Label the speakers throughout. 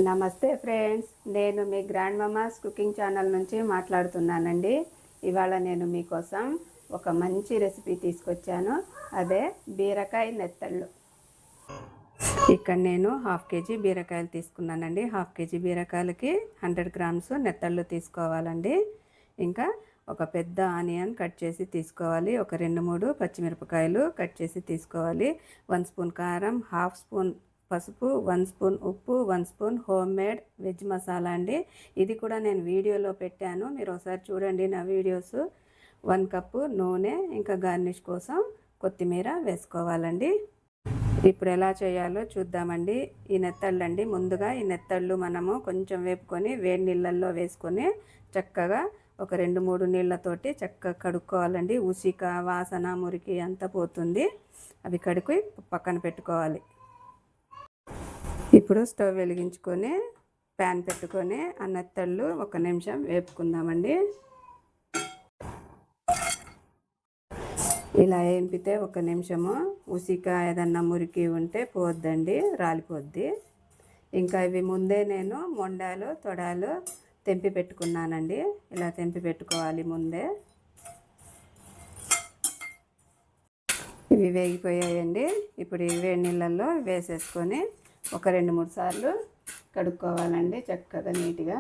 Speaker 1: నమస్తే ఫ్రెండ్స్, నేను మీ grand Mama's cooking channel నుంచి మాట్లాడుతున్నానండి. ఇవాళ నేను మీకోసం ఒక మంచి రెసిపీ తీసుకొచ్చాను. అదే బీరకాయ నెత్తళ్ళు. ఇక్కడ నేను 1/2 కేజీ బీరకాయలు తీసుకున్నానండి. 1/2 కేజీ బీరకాయలకి 100 గ్రామ్స్ నెత్తళ్ళు తీసుకోవాలండి. ఇంకా ఒక పెద్ద ఆనియన్ కట్ చేసి తీసుకోవాలి. ఒక 2-3 పచ్చిమిరపకాయలు కట్ చేసి తీసుకోవాలి. 1 స్పూన్ కారం, 1/2 స్పూన్ పసుపు, 1 స్పూన్ ఉప్పు, 1 spoon home made veg masala అండి. ఇది కూడా నేను వీడియోలో పెట్టాను, మీరు ఒకసారి చూడండి నా వీడియోస్. 1 కప్పు నూనె, ఇంకా గార్నిష్ కోసం కొత్తిమీర వేసుకోవాలండి. ఇప్పుడు ఎలా చేయాలో చూద్దామండి. ఈ నెత్తళ్ళు అండి, ముందుగా ఈ నెత్తళ్ళు మనము కొంచెం వేపుకొని వేడి నీళ్ళల్లో వేసుకొని చక్కగా ఒక 2-3 నీళ్ళతోటి చక్కగా కడుక్కోవాలండి. ఉసిక వాసన మురికి అంతా పోతుంది. అవి కడుక్కి పక్కన పెట్టుకోవాలి. ఇప్పుడు స్టవ్ వెలిగించుకొని ప్యాన్ పెట్టుకొని ఆ నెత్తళ్ళు 1 నిమిషం వేపుకుందామండి. ఇలా వేపితే 1 నిమిషము ఉసిక ఏదన్నా మురికి ఉంటే పోద్దండి, రాలిపోద్ది. ఇంకా ఇవి ముందే నేను మొండాలు తొడాలు తెంపి పెట్టుకున్నానండి. ఇలా తెంపి పెట్టుకోవాలి ముందే. ఇవి వేగిపోయాయండి. ఇప్పుడు ఈ వేడి నీళ్ళల్లో వేసేసుకొని ఒక 2-3 సార్లు కడుక్కోవాలండి చక్కగా నీట్గా.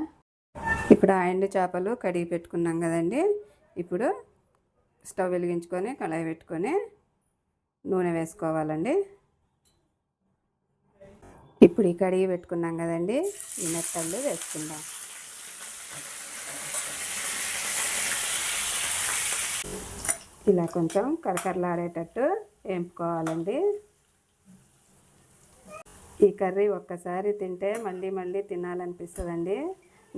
Speaker 1: ఇప్పుడు ఆ ఎండు చేపలు కడిగి పెట్టుకున్నాం కదండి. ఇప్పుడు స్టవ్ వెలిగించుకొని కళాయి పెట్టుకొని నూనె వేసుకోవాలండి. ఇప్పుడు ఈ కడిగి పెట్టుకున్నాం కదండి, ఈ నెత్తళ్ళు వేసుకుందాం. ఇలా కొంచెం కరకరలాడేటట్టు వేపుకోవాలండి. ఈ కర్రీ ఒక్కసారి తింటే మళ్ళీ మళ్ళీ తినాలనిపిస్తుందండి.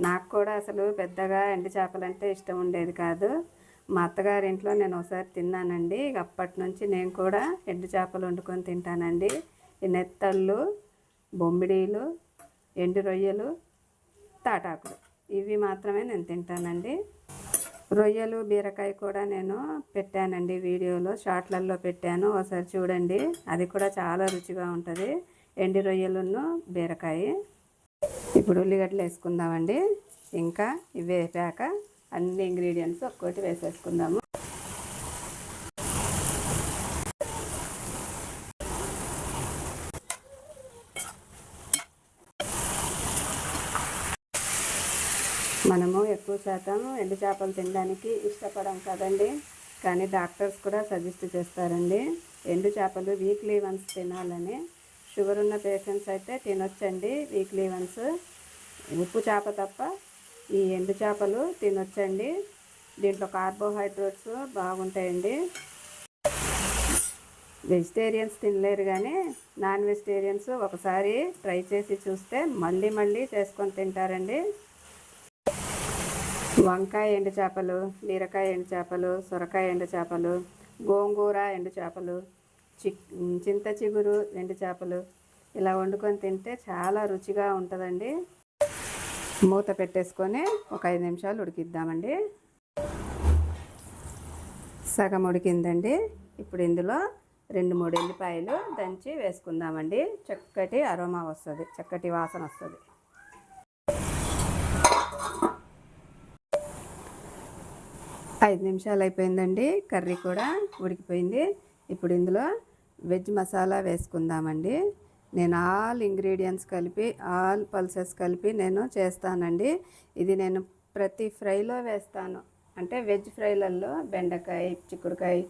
Speaker 1: నాకు కూడా అసలు పెద్దగా ఎండు చేపలంటే ఇష్టం ఉండేది కాదు. మా అత్తగారి ఇంట్లో నేను ఒకసారి తిన్నానండి. అప్పటి నుంచి నేను కూడా ఎండు చేపలు వండుకొని తింటానండి. ఈ నెత్తళ్ళు, బొమ్మిడీలు, ఎండు రొయ్యలు, తాటాకులు ఇవి మాత్రమే నేను తింటానండి. రొయ్యలు బీరకాయ కూడా నేను పెట్టానండి, వీడియోలో షార్ట్లలో పెట్టాను, ఒకసారి చూడండి. అది కూడా చాలా రుచిగా ఉంటుంది, ఎండు రొయ్యలను బీరకాయ. ఇప్పుడు ఉల్లిగడ్డలు వేసుకుందామండి. ఇంకా ఇవి వేపాక అన్ని ఇంగ్రీడియంట్స్ ఒక్కొక్కటి వేసేసుకుందాము. మనము ఎక్కువ శాతం ఎండు చేపలు తినడానికి ఇష్టపడం కదండి, కానీ డాక్టర్స్ కూడా సజెస్ట్ చేస్తారండి ఎండు చేపలు వీక్లీ వన్స్ తినాలని. షుగర్ ఉన్న పేషెంట్స్ అయితే తినొచ్చండి వీక్లీ వన్స్. ఉప్పు చేప తప్ప ఈ ఎండు చేపలు తినొచ్చండి. దీంట్లో కార్బోహైడ్రేట్స్ బాగుంటాయండి. వెజిటేరియన్స్ తినలేరు, కానీ నాన్ వెజిటేరియన్స్ ఒకసారి ట్రై చేసి చూస్తే మళ్ళీ మళ్ళీ చేసుకొని తింటారండి. వంకాయ ఎండు చేపలు, బీరకాయ ఎండు చేపలు, సొరకాయ ఎండు చేపలు, గోంగూర ఎండు చేపలు, చింత చిగురు ఎండు చేపలు ఇలా వండుకొని తింటే చాలా రుచిగా ఉంటుందండి. మూత పెట్టేసుకొని ఒక 5 నిమిషాలు ఉడికిద్దామండి. సగం ఉడికిందండి. ఇప్పుడు ఇందులో 2-3 ఎల్లిపాయలు దంచి వేసుకుందామండి. చక్కటి అరోమా వస్తుంది, చక్కటి వాసన వస్తుంది. ఐదు నిమిషాలు అయిపోయిందండి, కర్రీ కూడా ఉడికిపోయింది. ఇప్పుడు ఇందులో వెజ్ మసాలా వేసుకుందామండి. నేను ఆల్ ఇంగ్రీడియంట్స్ కలిపి, ఆల్ పల్సెస్ కలిపి నేను చేస్తానండి. ఇది నేను ప్రతి ఫ్రైలో వేస్తాను, అంటే వెజ్ ఫ్రైలలో బెండకాయ, చిక్కుడుకాయ,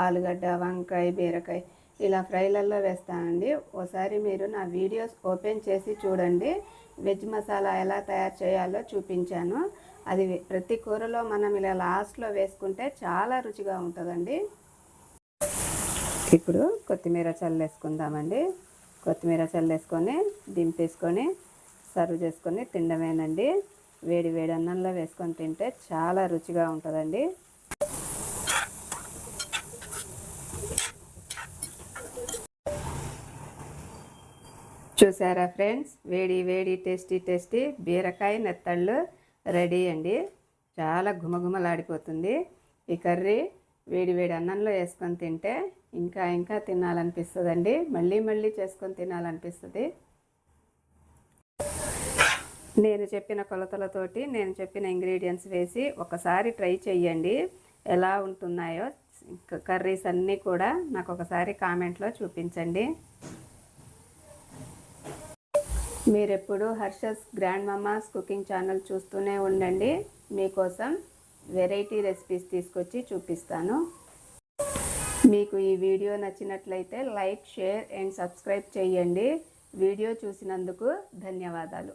Speaker 1: ఆలుగడ్డ, వంకాయ, బీరకాయ ఇలా ఫ్రైలలో వేస్తానండి. ఒకసారి మీరు నా వీడియోస్ ఓపెన్ చేసి చూడండి. వెజ్ మసాలా ఎలా తయారు చేయాలో చూపించాను. అది ప్రతి కూరలో మనం ఇలా లాస్ట్లో వేసుకుంటే చాలా రుచిగా ఉంటుందండి. ఇప్పుడు కొత్తిమీర చల్లేసుకుందామండి. కొత్తిమీర చల్లేసుకొని దింపేసుకొని సర్వ్ చేసుకొని తినడమేనండి. వేడి వేడి అన్నంలో వేసుకొని తింటే చాలా రుచిగా ఉంటుందండి. చూసారా ఫ్రెండ్స్, వేడి వేడి టేస్టీ బీరకాయ నెత్తళ్ళు రెడీ అండి. చాలా ఘుమఘుమలాడిపోతుంది. ఈ కర్రీ వేడి వేడి అన్నంలో వేసుకొని తింటే ఇంకా తినాలనిపిస్తుందండి. మళ్ళీ మళ్ళీ చేసుకొని తినాలనిపిస్తుంది. నేను చెప్పిన కొలతలతోటి నేను చెప్పిన ఇంగ్రీడియంట్స్ వేసి ఒకసారి ట్రై చేయండి. ఎలా ఉంటున్నాయో కర్రీస్ అన్నీ కూడా నాకు ఒకసారి కామెంట్లో చూపించండి. మీరెప్పుడు Harsha's grand mama's cooking channel చూస్తూనే ఉండండి. మీకోసం వెరైటీ రెసిపీస్ తీసుకొచ్చి చూపిస్తాను. మీకు ఈ వీడియో నచ్చినట్లయితే లైక్, షేర్ అండ్ సబ్స్క్రైబ్ చేయండి. వీడియో చూసినందుకు ధన్యవాదాలు.